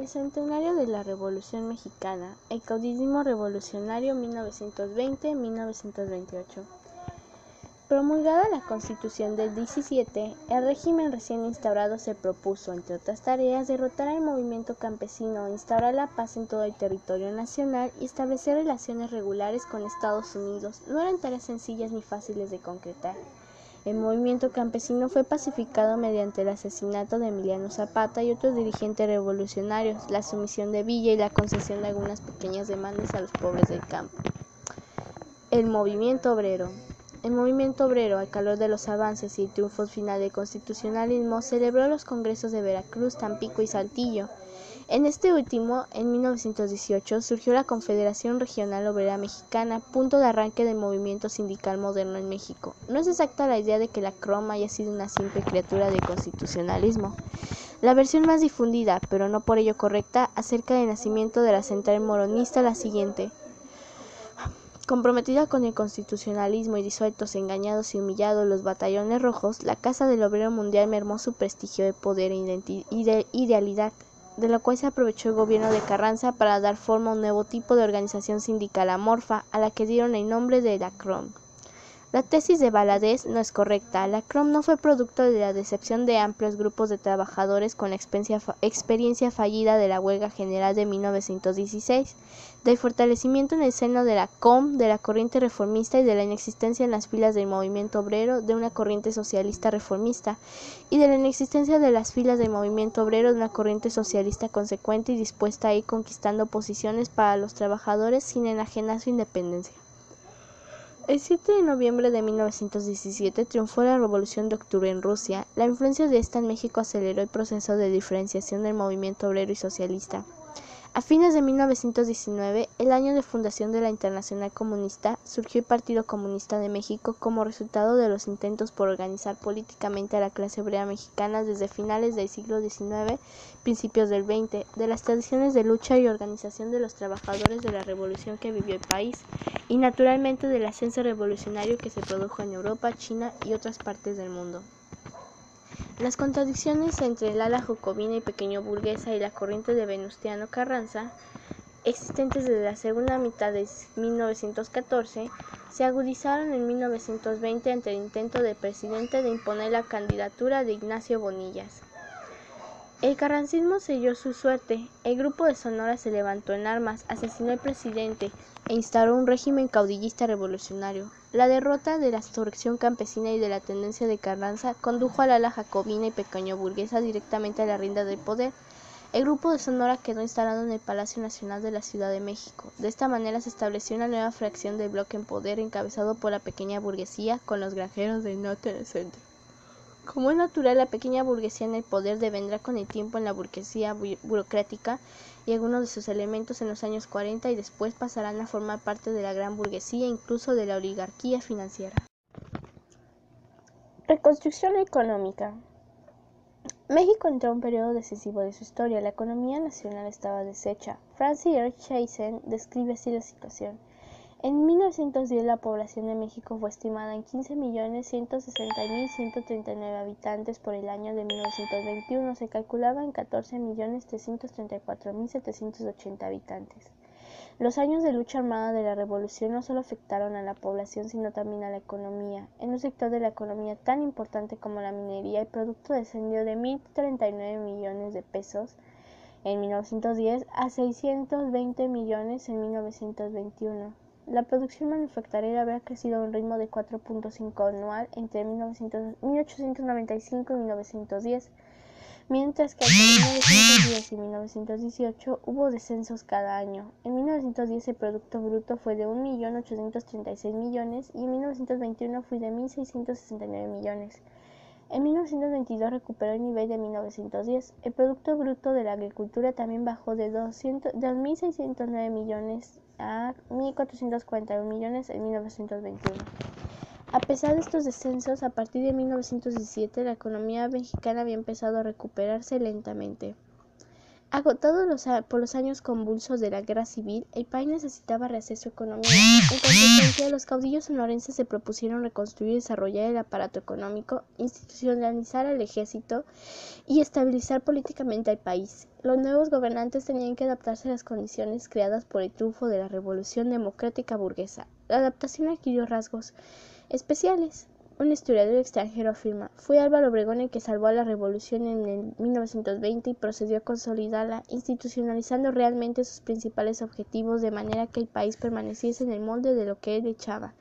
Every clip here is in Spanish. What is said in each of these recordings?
El centenario de la Revolución Mexicana, el caudillismo revolucionario 1920-1928. Promulgada la Constitución del 17, el régimen recién instaurado se propuso, entre otras tareas, derrotar al movimiento campesino, instaurar la paz en todo el territorio nacional y establecer relaciones regulares con Estados Unidos. No eran tareas sencillas ni fáciles de concretar. El movimiento campesino fue pacificado mediante el asesinato de Emiliano Zapata y otros dirigentes revolucionarios, la sumisión de Villa y la concesión de algunas pequeñas demandas a los pobres del campo. El movimiento obrero. El movimiento obrero, al calor de los avances y el triunfo final del constitucionalismo, celebró los congresos de Veracruz, Tampico y Saltillo. En este último, en 1918, surgió la Confederación Regional Obrera Mexicana, punto de arranque del movimiento sindical moderno en México. No es exacta la idea de que la CROM haya sido una simple criatura del constitucionalismo. La versión más difundida, pero no por ello correcta, acerca del nacimiento de la central moronista la siguiente. Comprometida con el constitucionalismo y disueltos, engañados y humillados los batallones rojos, la Casa del Obrero Mundial mermó su prestigio de poder e idealidad, de lo cual se aprovechó el gobierno de Carranza para dar forma a un nuevo tipo de organización sindical amorfa, a la que dieron el nombre de la CROM. La tesis de Valadez no es correcta. La CROM no fue producto de la decepción de amplios grupos de trabajadores con la experiencia fallida de la huelga general de 1916, del fortalecimiento en el seno de la COM, de la corriente reformista y de la inexistencia en las filas del movimiento obrero de una corriente socialista reformista, y de la inexistencia de las filas del movimiento obrero de una corriente socialista consecuente y dispuesta a ir conquistando posiciones para los trabajadores sin enajenar su independencia. El 7 de noviembre de 1917 triunfó la Revolución de Octubre en Rusia. La influencia de esta en México aceleró el proceso de diferenciación del movimiento obrero y socialista. A fines de 1919, el año de fundación de la Internacional Comunista, surgió el Partido Comunista de México como resultado de los intentos por organizar políticamente a la clase obrera mexicana desde finales del siglo XIX, principios del XX, de las tradiciones de lucha y organización de los trabajadores de la revolución que vivió el país, y naturalmente del ascenso revolucionario que se produjo en Europa, China y otras partes del mundo. Las contradicciones entre el ala jacobina y pequeño burguesa y la corriente de Venustiano Carranza, existentes desde la segunda mitad de 1914, se agudizaron en 1920 ante el intento del presidente de imponer la candidatura de Ignacio Bonillas. El carrancismo selló su suerte. El grupo de Sonora se levantó en armas, asesinó al presidente e instauró un régimen caudillista revolucionario. La derrota de la insurrección campesina y de la tendencia de Carranza condujo al ala jacobina y pequeño burguesa directamente a la rienda del poder. El grupo de Sonora quedó instalado en el Palacio Nacional de la Ciudad de México. De esta manera se estableció una nueva fracción del bloque en poder encabezado por la pequeña burguesía con los granjeros del norte del centro. Como es natural, la pequeña burguesía en el poder devendrá con el tiempo en la burguesía burocrática y algunos de sus elementos en los años 40 y después pasarán a formar parte de la gran burguesía, incluso de la oligarquía financiera. Reconstrucción económica. México entró en un periodo decisivo de su historia. La economía nacional estaba deshecha. Francis R. Chazen describe así la situación. En 1910 la población de México fue estimada en 15.160.139 habitantes. Por el año de 1921 se calculaba en 14.334.780 habitantes. Los años de lucha armada de la Revolución no solo afectaron a la población, sino también a la economía. En un sector de la economía tan importante como la minería, el producto descendió de 1.039 millones de pesos en 1910 a 620 millones en 1921. La producción manufacturera había crecido a un ritmo de 4.5 anual entre 1895 y 1910, mientras que entre 1910 y 1918 hubo descensos cada año. En 1910 el Producto Bruto fue de 1.836 millones y en 1921 fue de 1.669 millones. En 1922 recuperó el nivel de 1910. El Producto Bruto de la Agricultura también bajó de 2.609 millones a 1.441 millones en 1921. A pesar de estos descensos, a partir de 1917 la economía mexicana había empezado a recuperarse lentamente. Agotado por los años convulsos de la guerra civil, el país necesitaba rehacer su economía. En consecuencia, los caudillos sonorenses se propusieron reconstruir y desarrollar el aparato económico, institucionalizar el ejército y estabilizar políticamente al país. Los nuevos gobernantes tenían que adaptarse a las condiciones creadas por el triunfo de la revolución democrática burguesa. La adaptación adquirió rasgos especiales. Un historiador extranjero afirma: fue Álvaro Obregón el que salvó a la revolución en el 1920 y procedió a consolidarla, institucionalizando realmente sus principales objetivos de manera que el país permaneciese en el molde de lo que él echaba.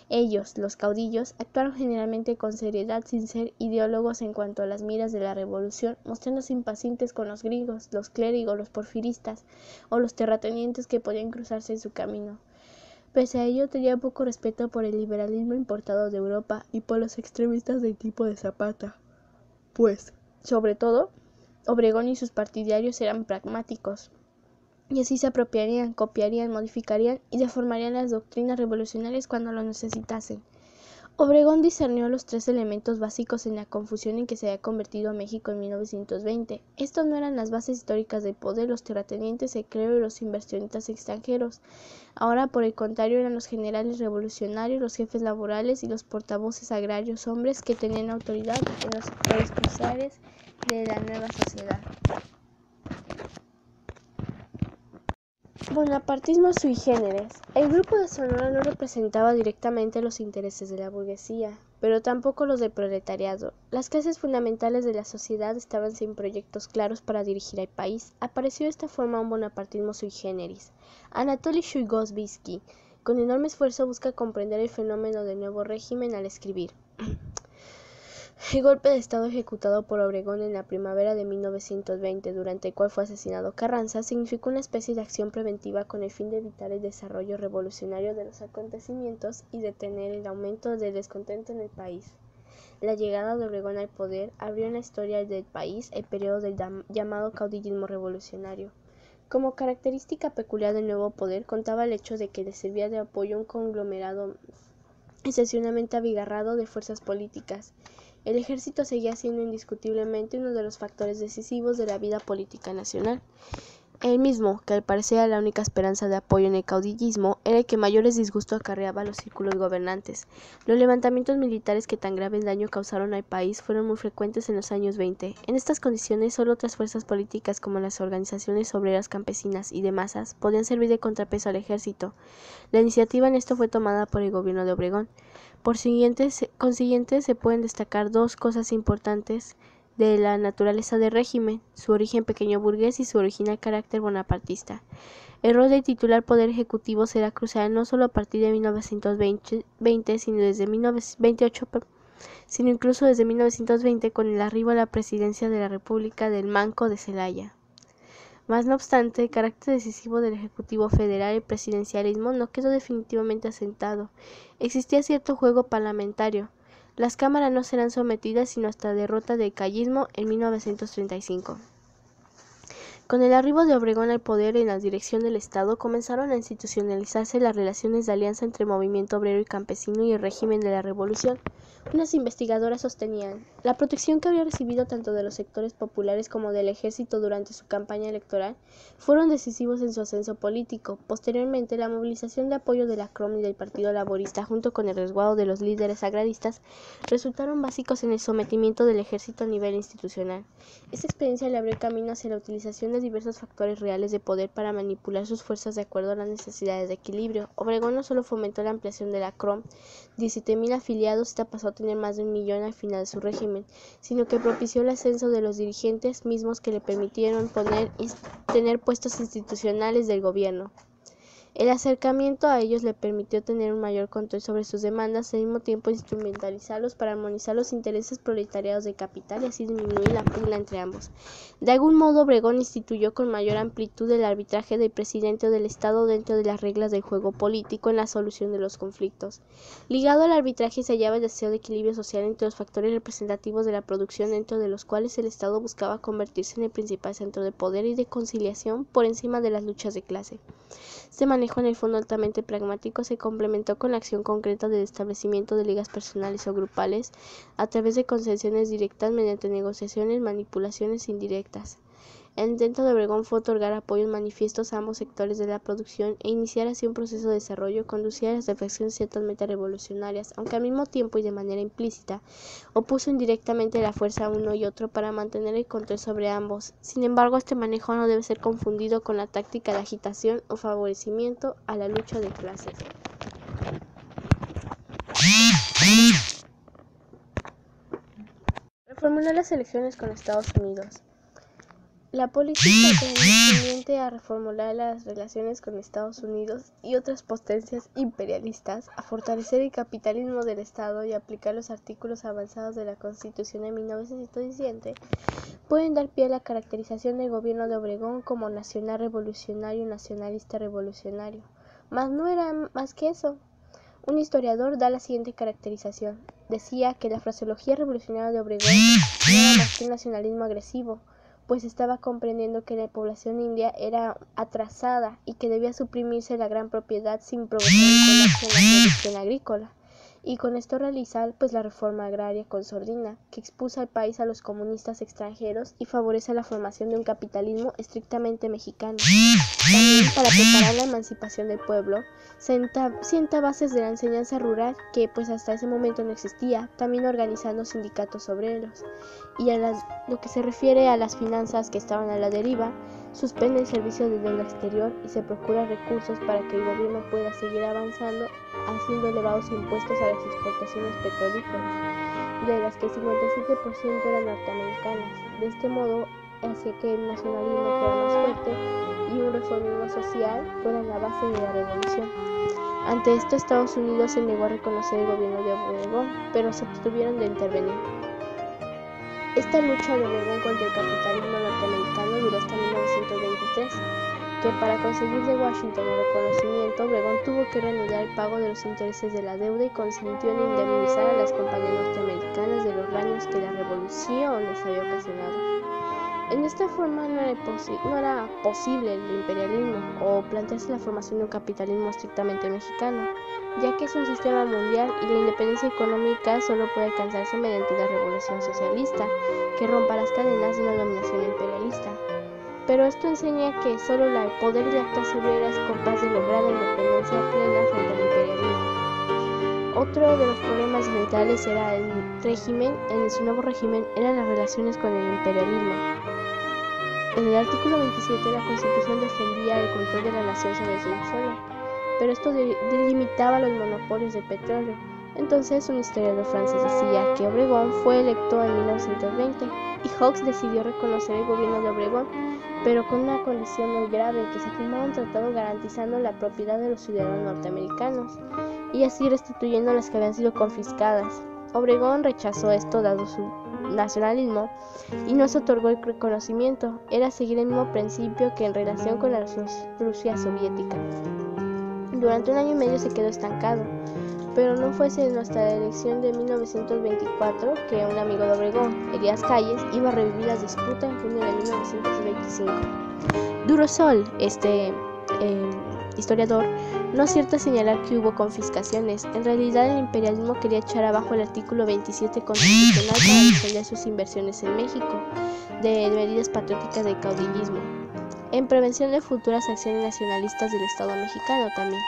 Ellos, los caudillos, actuaron generalmente con seriedad sin ser ideólogos en cuanto a las miras de la revolución, mostrándose impacientes con los gringos, los clérigos, los porfiristas o los terratenientes que podían cruzarse en su camino. Pese a ello, tenía poco respeto por el liberalismo importado de Europa y por los extremistas del tipo de Zapata, pues, sobre todo, Obregón y sus partidarios eran pragmáticos, y así se apropiarían, copiarían, modificarían y deformarían las doctrinas revolucionarias cuando lo necesitasen. Obregón discernió los tres elementos básicos en la confusión en que se había convertido México en 1920. Estos no eran las bases históricas del poder, los terratenientes, el clero y los inversionistas extranjeros. Ahora, por el contrario, eran los generales revolucionarios, los jefes laborales y los portavoces agrarios, hombres que tenían autoridad en los sectores cruciales de la nueva sociedad. Bonapartismo sui generis. El grupo de Sonora no representaba directamente los intereses de la burguesía, pero tampoco los del proletariado. Las clases fundamentales de la sociedad estaban sin proyectos claros para dirigir al país. Apareció de esta forma un bonapartismo sui generis. Anatoly Chaikovsky, con enorme esfuerzo, busca comprender el fenómeno del nuevo régimen al escribir: el golpe de Estado ejecutado por Obregón en la primavera de 1920, durante el cual fue asesinado Carranza, significó una especie de acción preventiva con el fin de evitar el desarrollo revolucionario de los acontecimientos y detener el aumento del descontento en el país. La llegada de Obregón al poder abrió en la historia del país el periodo del llamado caudillismo revolucionario. Como característica peculiar del nuevo poder contaba el hecho de que le servía de apoyo un conglomerado excepcionalmente abigarrado de fuerzas políticas. El ejército seguía siendo indiscutiblemente uno de los factores decisivos de la vida política nacional. El mismo, que al parecer era la única esperanza de apoyo en el caudillismo, era el que mayores disgustos acarreaba a los círculos gobernantes. Los levantamientos militares que tan grave daño causaron al país fueron muy frecuentes en los años 20. En estas condiciones, solo otras fuerzas políticas como las organizaciones obreras campesinas y de masas podían servir de contrapeso al ejército. La iniciativa en esto fue tomada por el gobierno de Obregón. Por consiguiente, se pueden destacar dos cosas importantes de la naturaleza del régimen: su origen pequeño burgués y su original carácter bonapartista. El rol del titular poder ejecutivo será crucial no solo a partir de 1920, sino desde 1928, sino incluso desde 1920 con el arribo a la presidencia de la República del Manco de Celaya. Mas no obstante, el carácter decisivo del Ejecutivo Federal, el presidencialismo, no quedó definitivamente asentado. Existía cierto juego parlamentario. Las cámaras no serán sometidas sino hasta la derrota del callismo en 1935. Con el arribo de Obregón al poder en la dirección del Estado, comenzaron a institucionalizarse las relaciones de alianza entre el movimiento obrero y campesino y el régimen de la Revolución. Unas investigadoras sostenían: la protección que había recibido tanto de los sectores populares como del ejército durante su campaña electoral fueron decisivos en su ascenso político. Posteriormente, la movilización de apoyo de la CROM y del Partido Laborista, junto con el resguardo de los líderes agraristas, resultaron básicos en el sometimiento del ejército a nivel institucional. Esta experiencia le abrió el camino hacia la utilización de diversos factores reales de poder para manipular sus fuerzas de acuerdo a las necesidades de equilibrio. Obregón no solo fomentó la ampliación de la CROM, 17,000 afiliados, esta pasó a tener más de 1 millón al final de su régimen, sino que propició el ascenso de los dirigentes mismos que le permitieron tener puestos institucionales del gobierno. El acercamiento a ellos le permitió tener un mayor control sobre sus demandas y al mismo tiempo instrumentalizarlos para armonizar los intereses proletariados del capital y así disminuir la pugna entre ambos. De algún modo, Obregón instituyó con mayor amplitud el arbitraje del presidente o del Estado dentro de las reglas del juego político en la solución de los conflictos. Ligado al arbitraje se hallaba el deseo de equilibrio social entre los factores representativos de la producción, dentro de los cuales el Estado buscaba convertirse en el principal centro de poder y de conciliación por encima de las luchas de clase. Este manejo, en el fondo altamente pragmático, se complementó con la acción concreta del establecimiento de ligas personales o grupales a través de concesiones directas mediante negociaciones, manipulaciones indirectas. El intento de Obregón fue otorgar apoyos manifiestos a ambos sectores de la producción e iniciar así un proceso de desarrollo que conducía a las reflexiones ciertamente revolucionarias, aunque al mismo tiempo y de manera implícita opuso indirectamente la fuerza a uno y otro para mantener el control sobre ambos. Sin embargo, este manejo no debe ser confundido con la táctica de agitación o favorecimiento a la lucha de clases. Reformular las elecciones con Estados Unidos. La política tendiente a reformular las relaciones con Estados Unidos y otras potencias imperialistas, a fortalecer el capitalismo del Estado y aplicar los artículos avanzados de la Constitución de 1917, pueden dar pie a la caracterización del gobierno de Obregón como nacional revolucionario y nacionalista revolucionario. Mas no era más que eso. Un historiador da la siguiente caracterización. Decía que la fraseología revolucionaria de Obregón no era más que un nacionalismo agresivo, pues estaba comprendiendo que la población india era atrasada y que debía suprimirse la gran propiedad sin provocar un colapso en la producción agrícola, y con esto realizar la reforma agraria consordina, que expuso al país a los comunistas extranjeros y favorece la formación de un capitalismo estrictamente mexicano. También, para preparar la emancipación del pueblo, sienta bases de la enseñanza rural que hasta ese momento no existía, también organizando sindicatos obreros. Y lo que se refiere a las finanzas que estaban a la deriva, suspende el servicio de deuda exterior y se procura recursos para que el gobierno pueda seguir avanzando, haciendo elevados impuestos a las exportaciones petrolíferas, de las que el 57% eran norteamericanas. De este modo, hacía que el nacionalismo fuera más fuerte y un reformismo social fuera la base de la revolución. Ante esto, Estados Unidos se negó a reconocer el gobierno de Obregón, pero se abstuvieron de intervenir. Esta lucha de Obregón contra el capitalismo norteamericano duró hasta 1923, que para conseguir de Washington el reconocimiento, Obregón tuvo que reanudar el pago de los intereses de la deuda y consintió en indemnizar a las compañías norteamericanas de los daños que la revolución les había ocasionado. En esta forma no era posible el imperialismo o plantearse la formación de un capitalismo estrictamente mexicano, ya que es un sistema mundial y la independencia económica solo puede alcanzarse mediante la revolución socialista, que rompa las cadenas de una dominación imperialista. Pero esto enseña que solo el poder de la clase obrera es capaz de lograr la independencia plena frente al imperialismo. Otro de los problemas centrales era el régimen, en su nuevo régimen, eran las relaciones con el imperialismo. En el artículo 27 la Constitución defendía el control de la nación sobre su suelo, pero esto delimitaba los monopolios de petróleo. Entonces un historiador francés decía que Obregón fue electo en 1920 y Hawks decidió reconocer el gobierno de Obregón, pero con una condición muy grave, que se firmara un tratado garantizando la propiedad de los ciudadanos norteamericanos y así restituyendo las que habían sido confiscadas. Obregón rechazó esto dado su nacionalismo y no se otorgó el reconocimiento. Era seguir el mismo principio que en relación con la Rusia soviética. Durante un año y medio se quedó estancado, pero no fue sino hasta la elección de 1924 que un amigo de Obregón, Elías Calles, iba a revivir las disputas en junio de 1925. Durosol, historiador, no acierta a señalar que hubo confiscaciones. En realidad, el imperialismo quería echar abajo el artículo 27 constitucional para defender sus inversiones en México de medidas patrióticas del caudillismo, en prevención de futuras acciones nacionalistas del Estado mexicano también.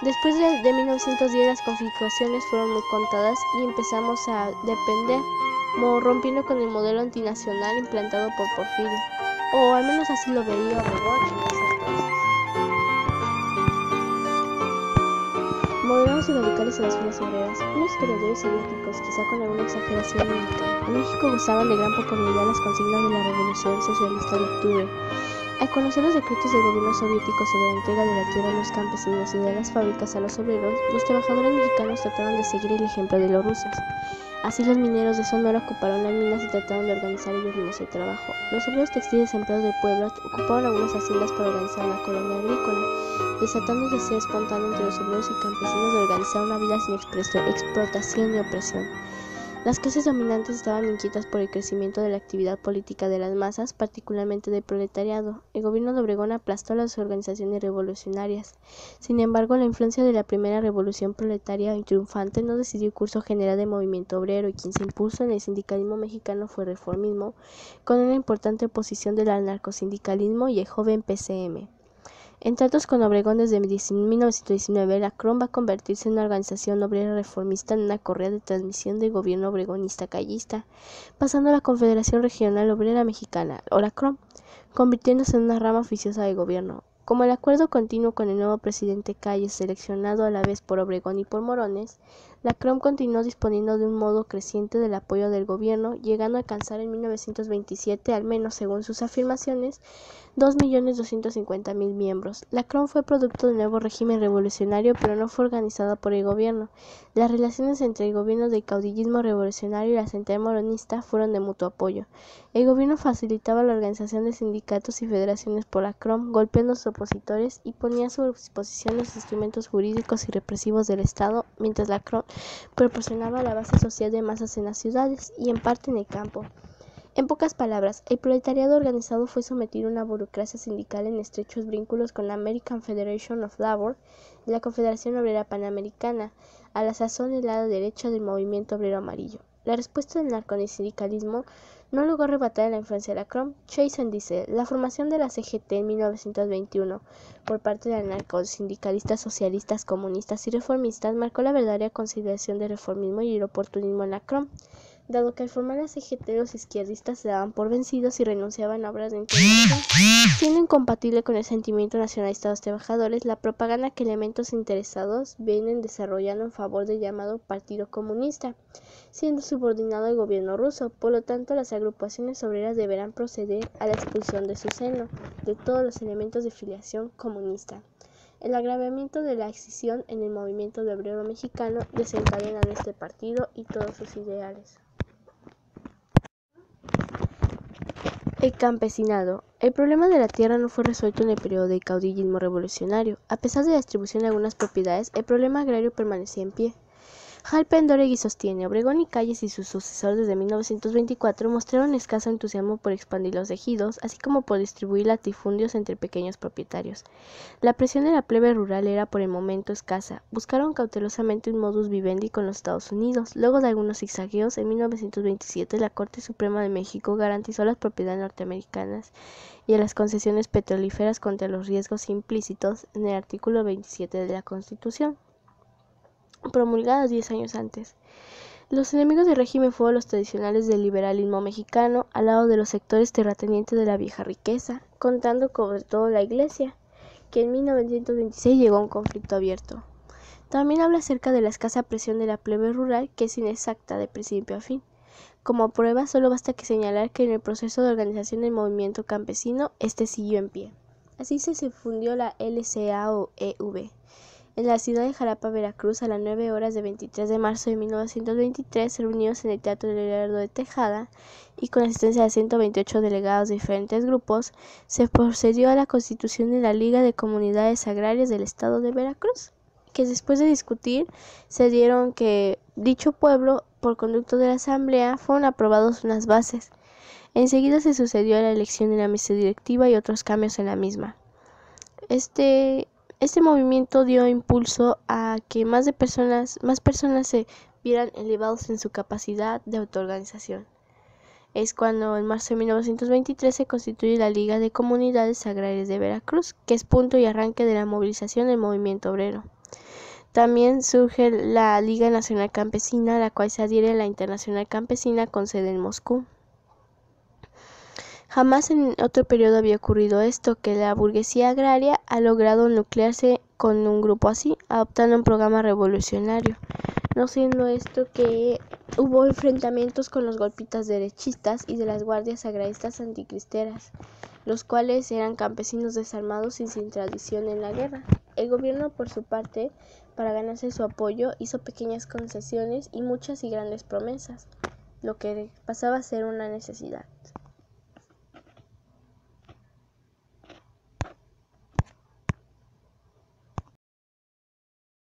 Después de 1910 las confiscaciones fueron muy contadas y empezamos a depender, rompiendo con el modelo antinacional implantado por Porfirio, o al menos así lo veía Obregón en ese entonces. Moderados y radicales en las filas obreras, unos historiadores soviéticos, quizá con alguna exageración médica, en México gozaban de gran popularidad las consignas de la Revolución Socialista de octubre. Al conocer los decretos del gobierno soviético sobre la entrega de la tierra a los campesinos y de las fábricas a los obreros, los trabajadores mexicanos trataron de seguir el ejemplo de los rusos. Así los mineros de Sonora ocuparon las minas y trataron de organizar ellos mismos el trabajo. Los obreros textiles empleados del pueblo ocuparon algunas haciendas para organizar una colonia agrícola, desatando el deseo espontáneo entre los obreros y campesinos de organizar una vida sin explotación ni opresión. Las clases dominantes estaban inquietas por el crecimiento de la actividad política de las masas, particularmente del proletariado. El gobierno de Obregón aplastó a las organizaciones revolucionarias. Sin embargo, la influencia de la primera revolución proletaria triunfante no decidió el curso general del movimiento obrero, y quien se impuso en el sindicalismo mexicano fue el reformismo, con una importante oposición del anarcosindicalismo y el joven PCM. En tratos con Obregón desde 1919, la CROM va a convertirse en una organización obrera reformista en una correa de transmisión del gobierno obregonista callista, pasando a la Confederación Regional Obrera Mexicana, o la CROM, convirtiéndose en una rama oficiosa del gobierno. Como el acuerdo continuo con el nuevo presidente Calles, seleccionado a la vez por Obregón y por Morones, la CROM continuó disponiendo de un modo creciente del apoyo del gobierno, llegando a alcanzar en 1927, al menos según sus afirmaciones, 2.250.000 miembros. La CROM fue producto del nuevo régimen revolucionario, pero no fue organizada por el gobierno. Las relaciones entre el gobierno del caudillismo revolucionario y la central moronista fueron de mutuo apoyo. El gobierno facilitaba la organización de sindicatos y federaciones por la CROM, golpeando a sus opositores, y ponía a su disposición los instrumentos jurídicos y represivos del Estado, mientras la CROM proporcionaba la base social de masas en las ciudades y en parte en el campo. En pocas palabras, el proletariado organizado fue sometido a una burocracia sindical en estrechos vínculos con la American Federation of Labor y la Confederación Obrera Panamericana, a la sazón el lado derecho del movimiento obrero amarillo. La respuesta del narcosindicalismo no logró rebatir la influencia de la CROM. Chazen dice: la formación de la CGT en 1921 por parte de anarcosindicalistas socialistas, comunistas y reformistas marcó la verdadera conciliación del reformismo y el oportunismo en la CROM, dado que al formar la CGT los izquierdistas se daban por vencidos y renunciaban a obras de integración. Siendo incompatible con el sentimiento nacionalista de los trabajadores, la propaganda que elementos interesados vienen desarrollando en favor del llamado Partido Comunista, siendo subordinado al gobierno ruso. Por lo tanto, las agrupaciones obreras deberán proceder a la expulsión de su seno de todos los elementos de filiación comunista. El agravamiento de la escisión en el movimiento de obrero mexicano desencadenan este partido y todos sus ideales. El campesinado. El problema de la tierra no fue resuelto en el periodo del caudillismo revolucionario. A pesar de la distribución de algunas propiedades, el problema agrario permanecía en pie. Halpen Doregui sostiene: Obregón y Calles y sus sucesores desde 1924 mostraron escaso entusiasmo por expandir los ejidos, así como por distribuir latifundios entre pequeños propietarios. La presión de la plebe rural era por el momento escasa. Buscaron cautelosamente un modus vivendi con los Estados Unidos. Luego de algunos zigzagueos, en 1927 la Corte Suprema de México garantizó las propiedades norteamericanas y a las concesiones petrolíferas contra los riesgos implícitos en el artículo 27 de la Constitución, promulgadas 10 años antes. Los enemigos del régimen fueron los tradicionales del liberalismo mexicano, al lado de los sectores terratenientes de la vieja riqueza, contando sobre todo la Iglesia, que en 1926 llegó a un conflicto abierto. También habla acerca de la escasa presión de la plebe rural, que es inexacta de principio a fin. Como prueba, solo basta que señalar que en el proceso de organización del movimiento campesino, este siguió en pie. Así se fundió la LCAO-EV en la ciudad de Jalapa, Veracruz, a las 9 horas de 23 de marzo de 1923, reunidos en el Teatro Lerdo de Tejada y con la asistencia de 128 delegados de diferentes grupos, se procedió a la constitución de la Liga de Comunidades Agrarias del Estado de Veracruz, que después de discutir se dieron que dicho pueblo, por conducto de la Asamblea, fueron aprobados unas bases. Enseguida se sucedió a la elección de la mesa directiva y otros cambios en la misma. Este movimiento dio impulso a que más personas se vieran elevados en su capacidad de autoorganización. Es cuando en marzo de 1923 se constituye la Liga de Comunidades Agrarias de Veracruz, que es punto y arranque de la movilización del movimiento obrero. También surge la Liga Nacional Campesina, a la cual se adhiere la Internacional Campesina con sede en Moscú. Jamás en otro periodo había ocurrido esto, que la burguesía agraria ha logrado nuclearse con un grupo así, adoptando un programa revolucionario. No siendo esto que hubo enfrentamientos con los golpistas derechistas y de las guardias agraristas anticristeras, los cuales eran campesinos desarmados y sin tradición en la guerra. El gobierno, por su parte, para ganarse su apoyo, hizo pequeñas concesiones y muchas y grandes promesas, lo que pasaba a ser una necesidad.